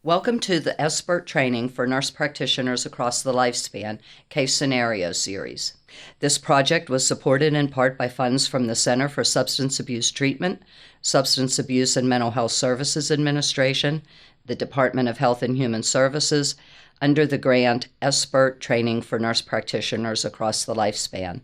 Welcome to the SBIRT training for nurse practitioners across the lifespan case scenario series. This project was supported in part by funds from the Center for Substance Abuse Treatment, Substance Abuse and Mental Health Services Administration, the Department of Health and Human Services, under the grant SBIRT Training for Nurse Practitioners Across the Lifespan.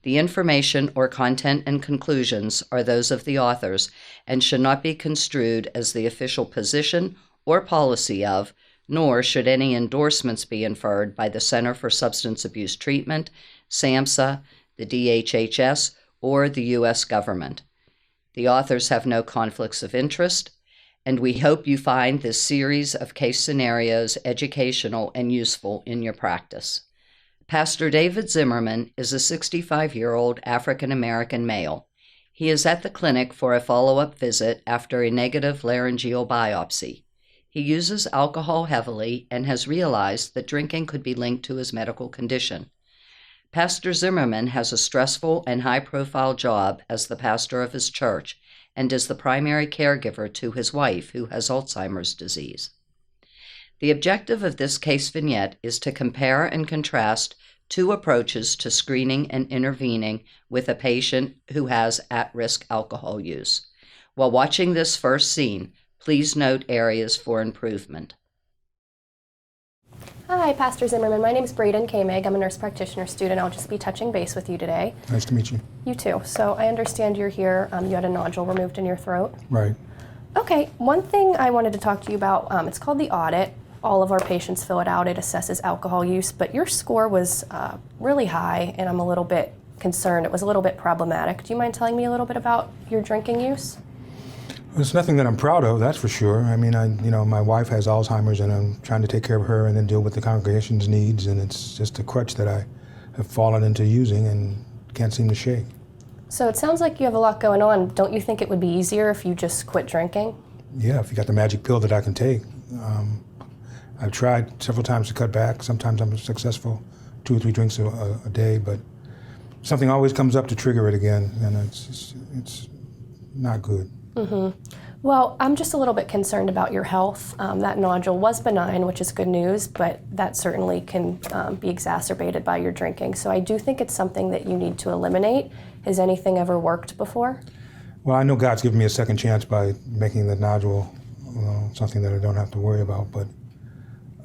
The information or content and conclusions are those of the authors and should not be construed as the official position or policy of, nor should any endorsements be inferred by the Center for Substance Abuse Treatment, SAMHSA, the DHHS, or the U.S. government. The authors have no conflicts of interest, and we hope you find this series of case scenarios educational and useful in your practice. Pastor David Zimmerman is a 65-year-old African-American male. He is at the clinic for a follow-up visit after a negative laryngeal biopsy. He uses alcohol heavily and has realized that drinking could be linked to his medical condition. Pastor Zimmerman has a stressful and high-profile job as the pastor of his church and is the primary caregiver to his wife, who has Alzheimer's disease. The objective of this case vignette is to compare and contrast two approaches to screening and intervening with a patient who has at-risk alcohol use. While watching this first scene, please note areas for improvement. Hi, Pastor Zimmerman. My name is Braden Kameg. I'm a nurse practitioner student. I'll just be touching base with you today. Nice to meet you. You too. So I understand you're here. You had a nodule removed in your throat. Right. Okay. One thing I wanted to talk to you about, it's called the audit. All of our patients fill it out. It assesses alcohol use, but your score was really high, and I'm a little bit concerned. It was a little bit problematic. Do you mind telling me a little bit about your drinking use? It's nothing that I'm proud of, that's for sure. I mean, my wife has Alzheimer's, and I'm trying to take care of her and then deal with the congregation's needs, and it's just a crutch that I have fallen into using and can't seem to shake. So it sounds like you have a lot going on. Don't you think it would be easier if you just quit drinking? Yeah, if you got the magic pill that I can take. I've tried several times to cut back. Sometimes I'm successful, 2 or 3 drinks a day, but something always comes up to trigger it again, and it's not good. Mm-hmm. Well, I'm just a little bit concerned about your health. That nodule was benign, which is good news, but that certainly can be exacerbated by your drinking. So I do think it's something that you need to eliminate. Has anything ever worked before? Well, I know God's given me a second chance by making the nodule something that I don't have to worry about, but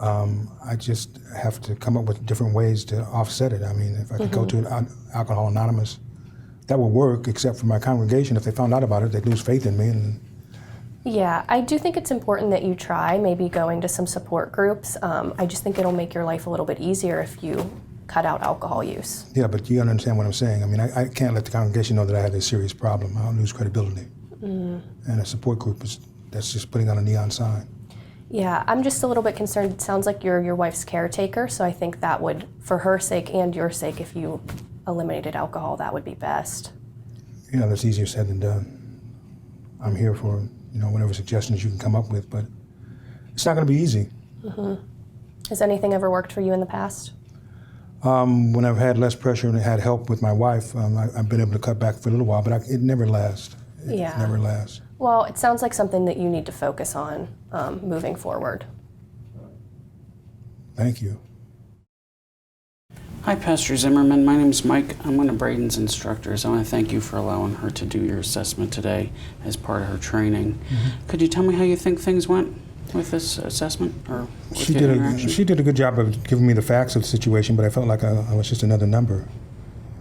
I just have to come up with different ways to offset it. I mean, if I could go to Alcohol Anonymous, that would work, except for my congregation. If they found out about it, they'd lose faith in me. Yeah, I do think it's important that you try maybe going to some support groups. I just think it'll make your life a little bit easier if you cut out alcohol use. Yeah, but you understand what I'm saying. I mean, I can't let the congregation know that I have a serious problem. I'll lose credibility. And a support group that's just putting on a neon sign. Yeah, I'm just a little bit concerned. It sounds like you're your wife's caretaker, so I think that would, for her sake and your sake, if you eliminated alcohol, that would be best. You know, that's easier said than done. I'm here for, whatever suggestions you can come up with, but it's not going to be easy. Has anything ever worked for you in the past? When I've had less pressure and had help with my wife, I've been able to cut back for a little while, but it never lasts. It never lasts. Well, it sounds like something that you need to focus on moving forward. Thank you. Hi, Pastor Zimmerman. My name is Mike. I'm one of Braden's instructors. I want to thank you for allowing her to do your assessment today as part of her training. Could you tell me how you think things went with this assessment? Or with She interaction? did a good job of giving me the facts of the situation, but I felt like I was just another number.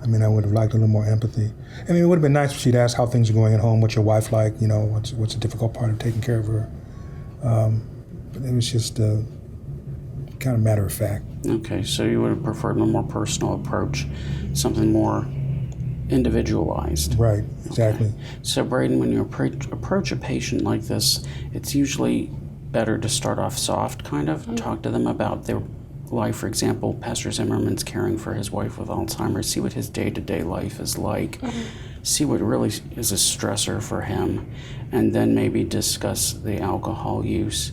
I mean, I would have liked a little more empathy. I mean, it would have been nice if she'd asked how things are going at home, what's your wife like, what's the difficult part of taking care of her. But it was just kind of matter of fact. Okay, so you would have preferred a more personal approach, something more individualized. Right, exactly. Okay. So Braden, when you approach a patient like this, it's usually better to start off soft, kind of, talk to them about their life. For example, Pastor Zimmerman's caring for his wife with Alzheimer's, see what his day-to-day life is like, see what really is a stressor for him, and then maybe discuss the alcohol use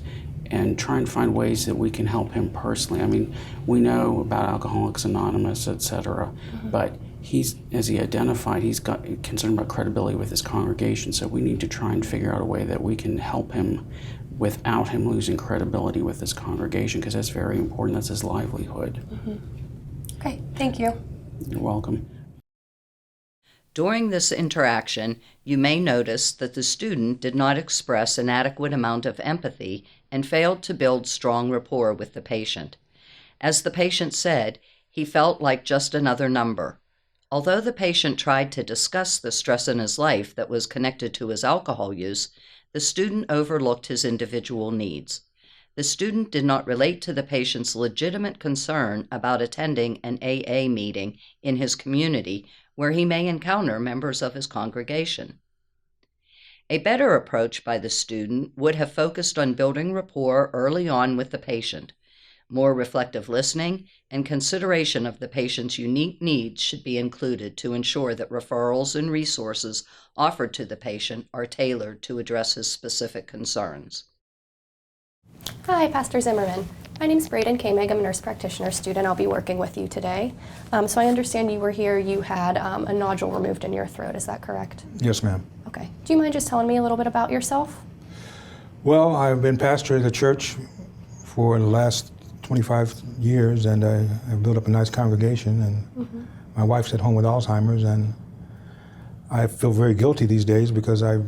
and try and find ways that we can help him personally. I mean, we know about Alcoholics Anonymous, etc., but as he identified, he's got concerned about credibility with his congregation, so we need to try and figure out a way that we can help him without him losing credibility with his congregation, because that's very important. That's his livelihood. Okay, thank you. You're welcome. During this interaction, you may notice that the student did not express an adequate amount of empathy and failed to build strong rapport with the patient. As the patient said, he felt like just another number. Although the patient tried to discuss the stress in his life that was connected to his alcohol use, the student overlooked his individual needs. The student did not relate to the patient's legitimate concern about attending an AA meeting in his community where he may encounter members of his congregation. A better approach by the student would have focused on building rapport early on with the patient. More reflective listening and consideration of the patient's unique needs should be included to ensure that referrals and resources offered to the patient are tailored to address his specific concerns. Hi, Pastor Zimmerman. My name's Braden Kameg. I'm a nurse practitioner student. I'll be working with you today. So I understand you were here, you had a nodule removed in your throat. Is that correct? Yes, ma'am. Okay. Do you mind just telling me a little bit about yourself? Well, I've been pastor of the church for the last 25 years, and I've built up a nice congregation, and my wife's at home with Alzheimer's, and I feel very guilty these days because I've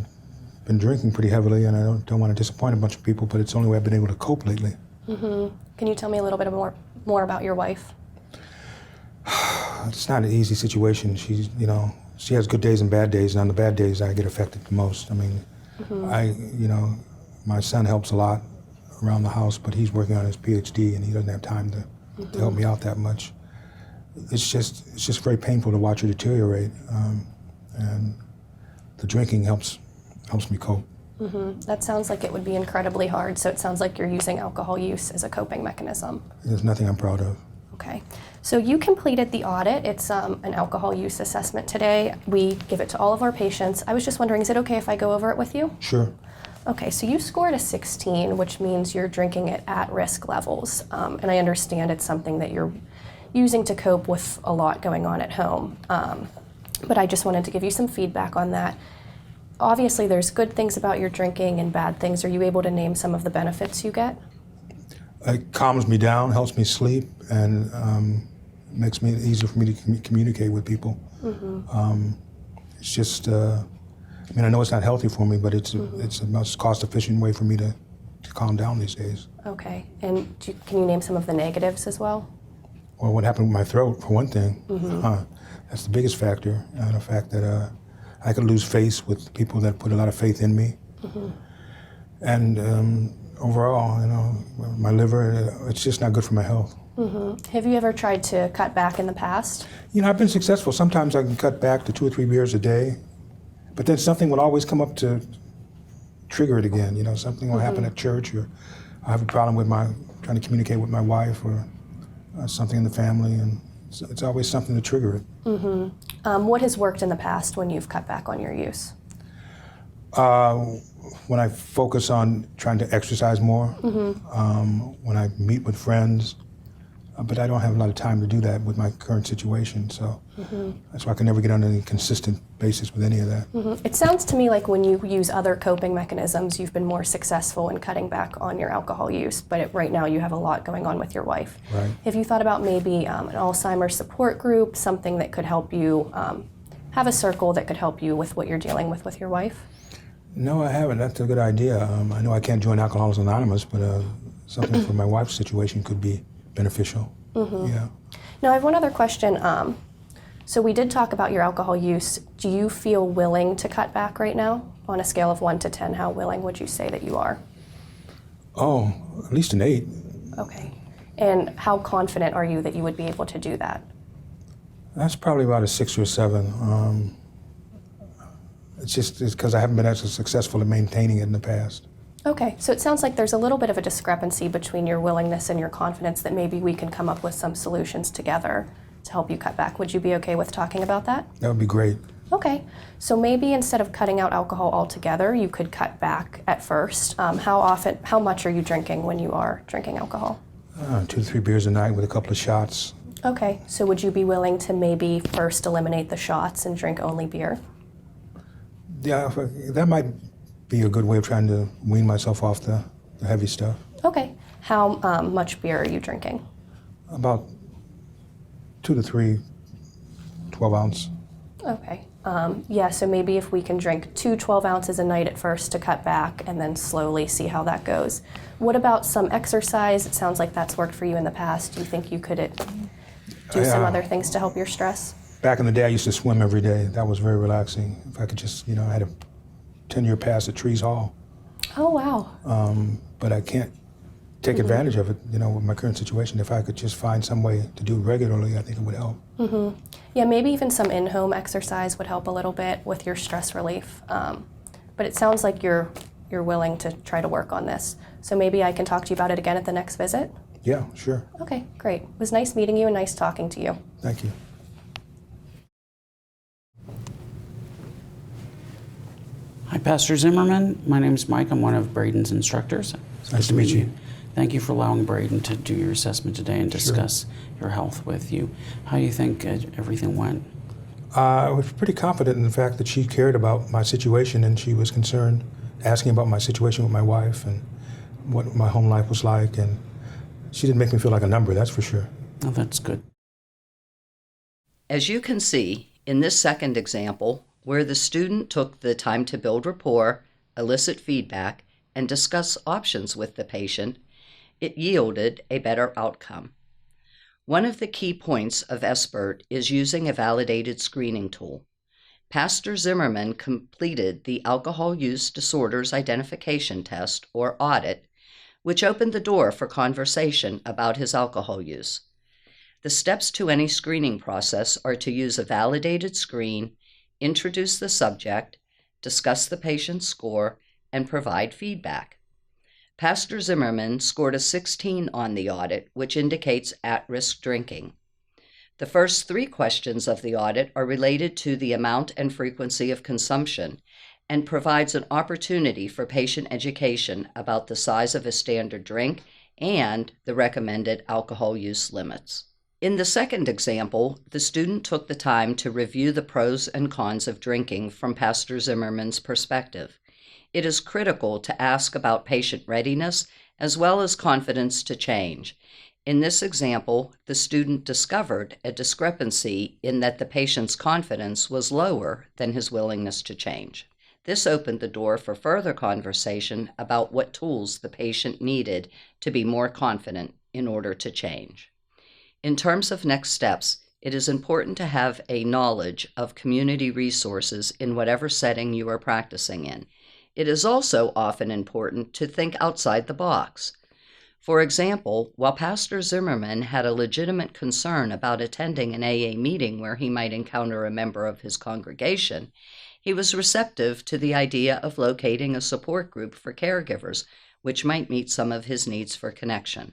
been drinking pretty heavily, and I don't want to disappoint a bunch of people, but it's the only way I've been able to cope lately. Can you tell me a little bit more about your wife? It's not an easy situation. She's, she has good days and bad days, and on the bad days I get affected the most. I mean, my son helps a lot around the house, but he's working on his PhD and he doesn't have time to help me out that much. It's just very painful to watch her deteriorate, and the drinking helps me cope. That sounds like it would be incredibly hard, so it sounds like you're using alcohol use as a coping mechanism. There's nothing I'm proud of. Okay, so you completed the audit. It's an alcohol use assessment today. We give it to all of our patients. I was just wondering, is it okay if I go over it with you? Sure. Okay, so you scored a 16, which means you're drinking at at-risk levels. And I understand it's something that you're using to cope with a lot going on at home. But I just wanted to give you some feedback on that. Obviously, there's good things about your drinking and bad things. Are you able to name some of the benefits you get? It calms me down, helps me sleep, and makes it easier for me to communicate with people. It's just, I know it's not healthy for me, but it's the most cost-efficient way for me to calm down these days. Okay, and can you name some of the negatives as well? Well, what happened with my throat, for one thing, that's the biggest factor. The fact that I could lose face with people that put a lot of faith in me. And overall, my liver, it's just not good for my health. Have you ever tried to cut back in the past? I've been successful. Sometimes I can cut back to 2 or 3 beers a day, but then something will always come up to trigger it again. Something will happen at church, or I have a problem with trying to communicate with my wife, or something in the family, and it's always something to trigger it. What has worked in the past when you've cut back on your use? When I focus on trying to exercise more, when I meet with friends, but I don't have a lot of time to do that with my current situation, so that's why I can never get on any consistent basis with any of that. It sounds to me like when you use other coping mechanisms, you've been more successful in cutting back on your alcohol use, but right now you have a lot going on with your wife. Right. Have you thought about maybe an Alzheimer's support group, something that could help you, have a circle that could help you with what you're dealing with your wife? No, I haven't. That's a good idea. I know I can't join Alcoholics Anonymous, but something for my wife's situation could be beneficial. Yeah. Now, I have one other question. So we did talk about your alcohol use. Do you feel willing to cut back right now? On a scale of 1 to 10, how willing would you say that you are? Oh, at least an 8. Okay. And how confident are you that you would be able to do that? That's probably about a 6 or a 7. It's because I haven't been as successful in maintaining it in the past. Okay, so it sounds like there's a little bit of a discrepancy between your willingness and your confidence that maybe we can come up with some solutions together to help you cut back. Would you be okay with talking about that? That would be great. Okay, so maybe instead of cutting out alcohol altogether, you could cut back at first. How much are you drinking when you are drinking alcohol? 2 to 3 beers a night with a couple of shots. Okay, so would you be willing to maybe first eliminate the shots and drink only beer? Yeah, that might be a good way of trying to wean myself off the the heavy stuff. Okay. How much beer are you drinking? About 2 to 3 12-ounce. Okay. Yeah, so maybe if we can drink 2 12 ounces a night at first to cut back and then slowly see how that goes. What about some exercise? It sounds like that's worked for you in the past. Do you think you could do some other things to help your stress? Back in the day, I used to swim every day. That was very relaxing. If I could just, I had a 10-year pass at Trees Hall. Oh, wow. But I can't take advantage of it, with my current situation. If I could just find some way to do it regularly, I think it would help. Yeah, maybe even some in-home exercise would help a little bit with your stress relief. But it sounds like you're willing to try to work on this. So maybe I can talk to you about it again at the next visit? Yeah, sure. Okay, great. It was nice meeting you and nice talking to you. Thank you. Hi, Pastor Zimmerman. My name's Mike. I'm one of Braden's instructors. It's Nice to meet you. Thank you for allowing Braden to do your assessment today and discuss your health with you. How do you think everything went? I was pretty confident in the fact that she cared about my situation and she was concerned, asking about my situation with my wife and what my home life was like, and she didn't make me feel like a number, that's for sure. Oh, that's good. As you can see in this second example, where the student took the time to build rapport, elicit feedback, and discuss options with the patient, it yielded a better outcome. One of the key points of SBIRT is using a validated screening tool. Pastor Zimmerman completed the Alcohol Use Disorders Identification Test, or audit, which opened the door for conversation about his alcohol use. The steps to any screening process are to use a validated screen, introduce the subject, discuss the patient's score, and provide feedback. Pastor Zimmerman scored a 16 on the audit, which indicates at-risk drinking. The first 3 questions of the audit are related to the amount and frequency of consumption and provides an opportunity for patient education about the size of a standard drink and the recommended alcohol use limits. In the second example, the student took the time to review the pros and cons of drinking from Pastor Zimmerman's perspective. It is critical to ask about patient readiness as well as confidence to change. In this example, the student discovered a discrepancy in that the patient's confidence was lower than his willingness to change. This opened the door for further conversation about what tools the patient needed to be more confident in order to change. In terms of next steps, it is important to have a knowledge of community resources in whatever setting you are practicing in. It is also often important to think outside the box. For example, while Pastor Zimmerman had a legitimate concern about attending an AA meeting where he might encounter a member of his congregation, he was receptive to the idea of locating a support group for caregivers, which might meet some of his needs for connection.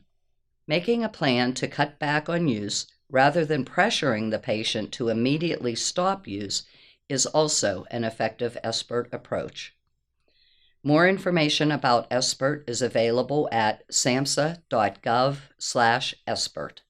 Making a plan to cut back on use rather than pressuring the patient to immediately stop use is also an effective SBIRT approach. More information about SBIRT is available at samhsa.gov/SBIRT.